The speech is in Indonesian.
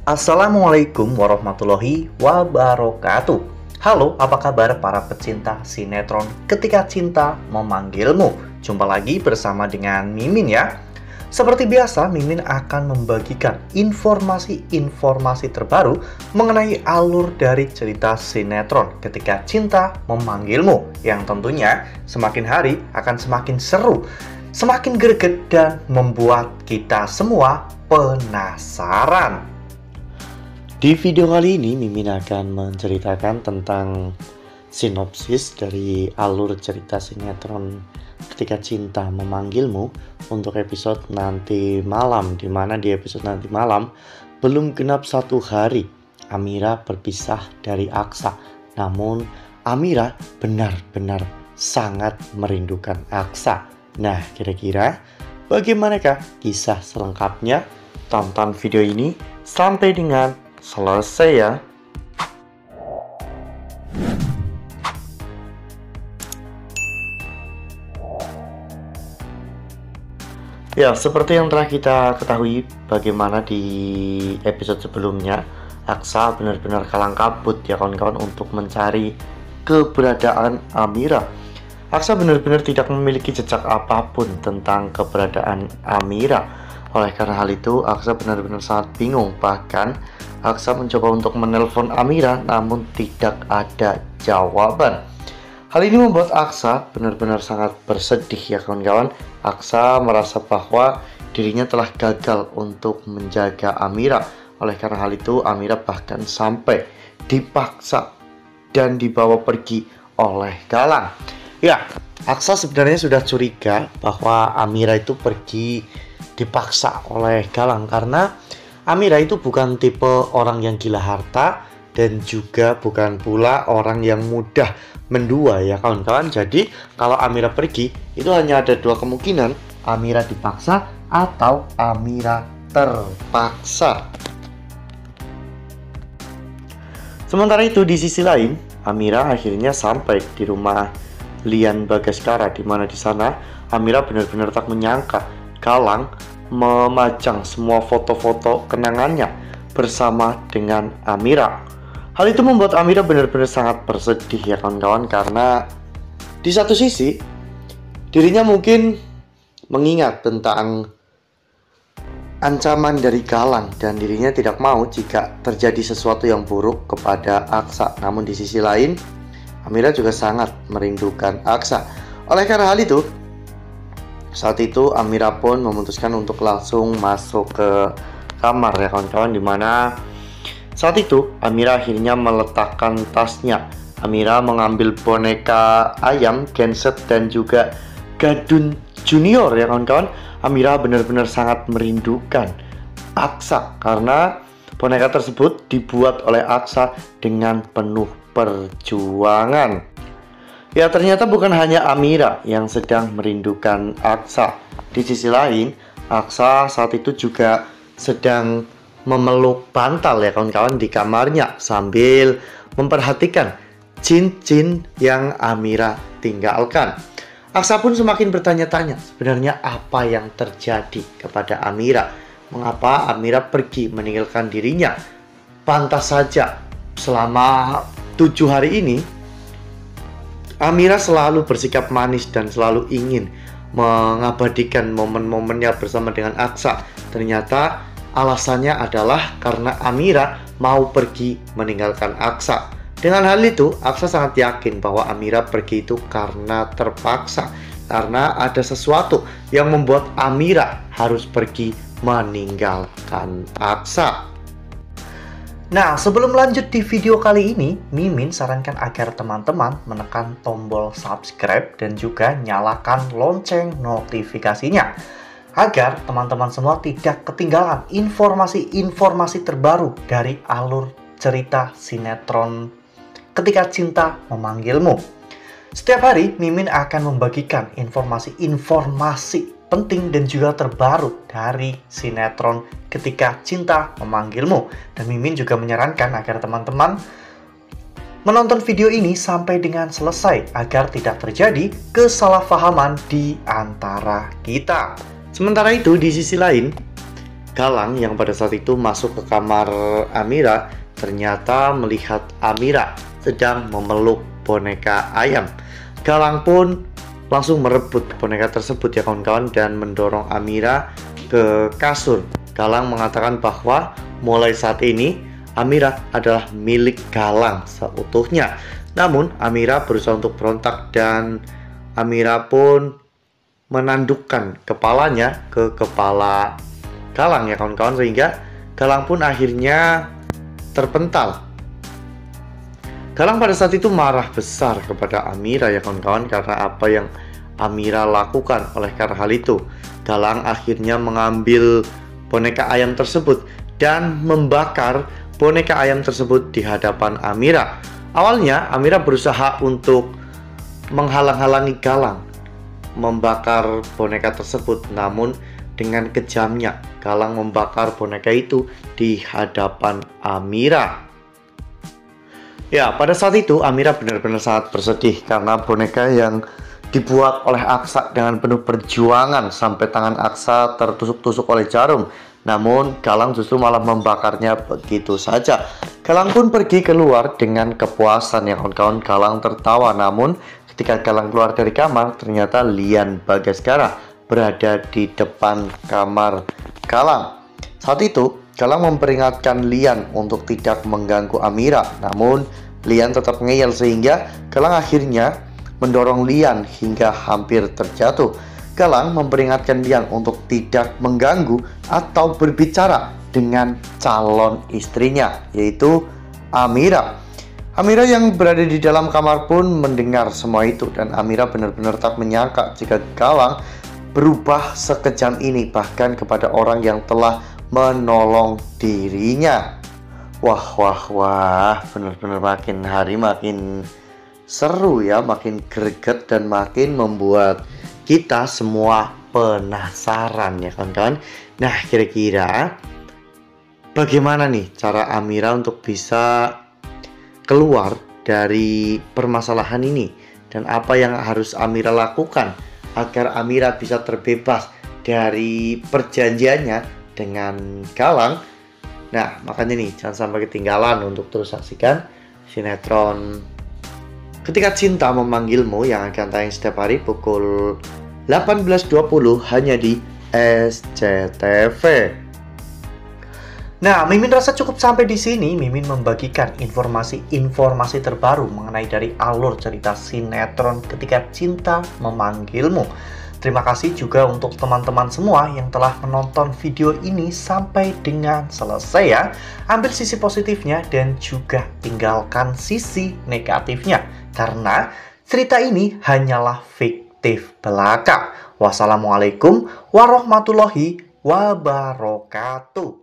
Assalamualaikum warahmatullahi wabarakatuh. Halo, apa kabar para pecinta sinetron Ketika Cinta Memanggilmu? Jumpa lagi bersama dengan Mimin ya. Seperti biasa, Mimin akan membagikan informasi-informasi terbaru mengenai alur dari cerita sinetron Ketika Cinta Memanggilmu, yang tentunya semakin hari akan semakin seru, semakin greget, dan membuat kita semua penasaran. Di video kali ini, Mimin akan menceritakan tentang sinopsis dari alur cerita sinetron Ketika Cinta Memanggilmu untuk episode nanti malam, dimana di episode nanti malam belum genap 1 hari Amira berpisah dari Aksa. Namun Amira benar-benar sangat merindukan Aksa. Nah, kira-kira bagaimanakah kisah selengkapnya? Tonton video ini sampai dengan selesai ya. Ya, seperti yang telah kita ketahui bagaimana di episode sebelumnya, Aksa benar-benar kalang kabut ya kawan-kawan untuk mencari keberadaan Amira. Aksa benar-benar tidak memiliki jejak apapun tentang keberadaan Amira. Oleh karena hal itu, Aksa benar-benar sangat bingung. Bahkan Aksa mencoba untuk menelpon Amira, namun tidak ada jawaban. Hal ini membuat Aksa benar-benar sangat bersedih ya kawan-kawan. Aksa merasa bahwa dirinya telah gagal untuk menjaga Amira. Oleh karena hal itu, Amira bahkan sampai dipaksa dan dibawa pergi oleh Galang. Ya, Aksa sebenarnya sudah curiga bahwa Amira itu pergi dipaksa oleh Galang karena Amira itu bukan tipe orang yang gila harta dan juga bukan pula orang yang mudah mendua ya kawan-kawan. Jadi kalau Amira pergi itu hanya ada 2 kemungkinan, Amira dipaksa atau Amira terpaksa. Sementara itu di sisi lain, Amira akhirnya sampai di rumah Lian Bagaskara, di mana di sana Amira benar-benar tak menyangka Galang memajang semua foto-foto kenangannya bersama dengan Amira. Hal itu membuat Amira benar-benar sangat bersedih ya kawan-kawan, karena di satu sisi dirinya mungkin mengingat tentang ancaman dari Galang dan dirinya tidak mau jika terjadi sesuatu yang buruk kepada Aksa. Namun di sisi lain, Amira juga sangat merindukan Aksa. Oleh karena hal itu, saat itu Amira pun memutuskan untuk langsung masuk ke kamar ya kawan-kawan, dimana saat itu Amira akhirnya meletakkan tasnya. Amira mengambil boneka ayam, genset, dan juga gadun junior ya kawan-kawan. Amira benar-benar sangat merindukan Aksa karena boneka tersebut dibuat oleh Aksa dengan penuh perjuangan. Ya, ternyata bukan hanya Amira yang sedang merindukan Aksa. Di sisi lain, Aksa saat itu juga sedang memeluk bantal ya kawan-kawan di kamarnya sambil memperhatikan cincin yang Amira tinggalkan. Aksa pun semakin bertanya-tanya sebenarnya apa yang terjadi kepada Amira. Mengapa Amira pergi meninggalkan dirinya? Pantas saja selama 7 hari ini Amira selalu bersikap manis dan selalu ingin mengabadikan momen-momennya bersama dengan Aksa. Ternyata alasannya adalah karena Amira mau pergi meninggalkan Aksa. Dengan hal itu, Aksa sangat yakin bahwa Amira pergi itu karena terpaksa, karena ada sesuatu yang membuat Amira harus pergi meninggalkan Aksa. Nah, sebelum lanjut di video kali ini, Mimin sarankan agar teman-teman menekan tombol subscribe dan juga nyalakan lonceng notifikasinya, agar teman-teman semua tidak ketinggalan informasi-informasi terbaru dari alur cerita sinetron Ketika Cinta Memanggilmu. Setiap hari, Mimin akan membagikan informasi-informasi penting dan juga terbaru dari sinetron Ketika Cinta Memanggilmu. Dan Mimin juga menyarankan agar teman-teman menonton video ini sampai dengan selesai agar tidak terjadi kesalahpahaman di antara kita. Sementara itu, di sisi lain, Galang yang pada saat itu masuk ke kamar Amira ternyata melihat Amira sedang memeluk boneka ayam. Galang pun langsung merebut boneka tersebut ya kawan-kawan dan mendorong Amira ke kasur. Galang mengatakan bahwa mulai saat ini Amira adalah milik Galang seutuhnya. Namun Amira berusaha untuk berontak dan Amira pun menandukkan kepalanya ke kepala Galang ya kawan-kawan, sehingga Galang pun akhirnya terpental. Galang pada saat itu marah besar kepada Amira ya kawan-kawan karena apa yang Amira lakukan. Oleh karena hal itu, Galang akhirnya mengambil boneka ayam tersebut dan membakar boneka ayam tersebut di hadapan Amira. Awalnya Amira berusaha untuk menghalang-halangi Galang membakar boneka tersebut, namun dengan kejamnya Galang membakar boneka itu di hadapan Amira. Ya, pada saat itu Amira benar-benar sangat bersedih karena boneka yang dibuat oleh Aksa dengan penuh perjuangan sampai tangan Aksa tertusuk-tusuk oleh jarum. Namun Galang justru malah membakarnya begitu saja. Galang pun pergi keluar dengan kepuasan ya kawan-kawan. Galang tertawa, namun ketika Galang keluar dari kamar ternyata Lian Bagaskara berada di depan kamar Galang. Saat itu Galang memperingatkan Lian untuk tidak mengganggu Amira, namun Lian tetap ngeyel sehingga Galang akhirnya mendorong Lian hingga hampir terjatuh. Galang memperingatkan Lian untuk tidak mengganggu atau berbicara dengan calon istrinya, yaitu Amira. Amira yang berada di dalam kamar pun mendengar semua itu dan Amira benar-benar tak menyangka jika Galang berubah sekejam ini, bahkan kepada orang yang telah menolong dirinya. Wah, benar-benar makin hari makin seru ya, makin greget dan makin membuat kita semua penasaran ya kawan-kawan. Nah, kira-kira bagaimana nih cara Amira untuk bisa keluar dari permasalahan ini, dan apa yang harus Amira lakukan agar Amira bisa terbebas dari perjanjiannya dengan Galang? Nah, makanya nih jangan sampai ketinggalan untuk terus saksikan sinetron Ketika Cinta Memanggilmu yang akan tayang setiap hari pukul 18.20 hanya di SCTV. Nah, Mimin rasa cukup sampai di sini. Mimin membagikan informasi terbaru mengenai dari alur cerita sinetron Ketika Cinta Memanggilmu. Terima kasih juga untuk teman-teman semua yang telah menonton video ini sampai dengan selesai ya. Ambil sisi positifnya dan juga tinggalkan sisi negatifnya, karena cerita ini hanyalah fiktif belaka. Wassalamualaikum warahmatullahi wabarakatuh.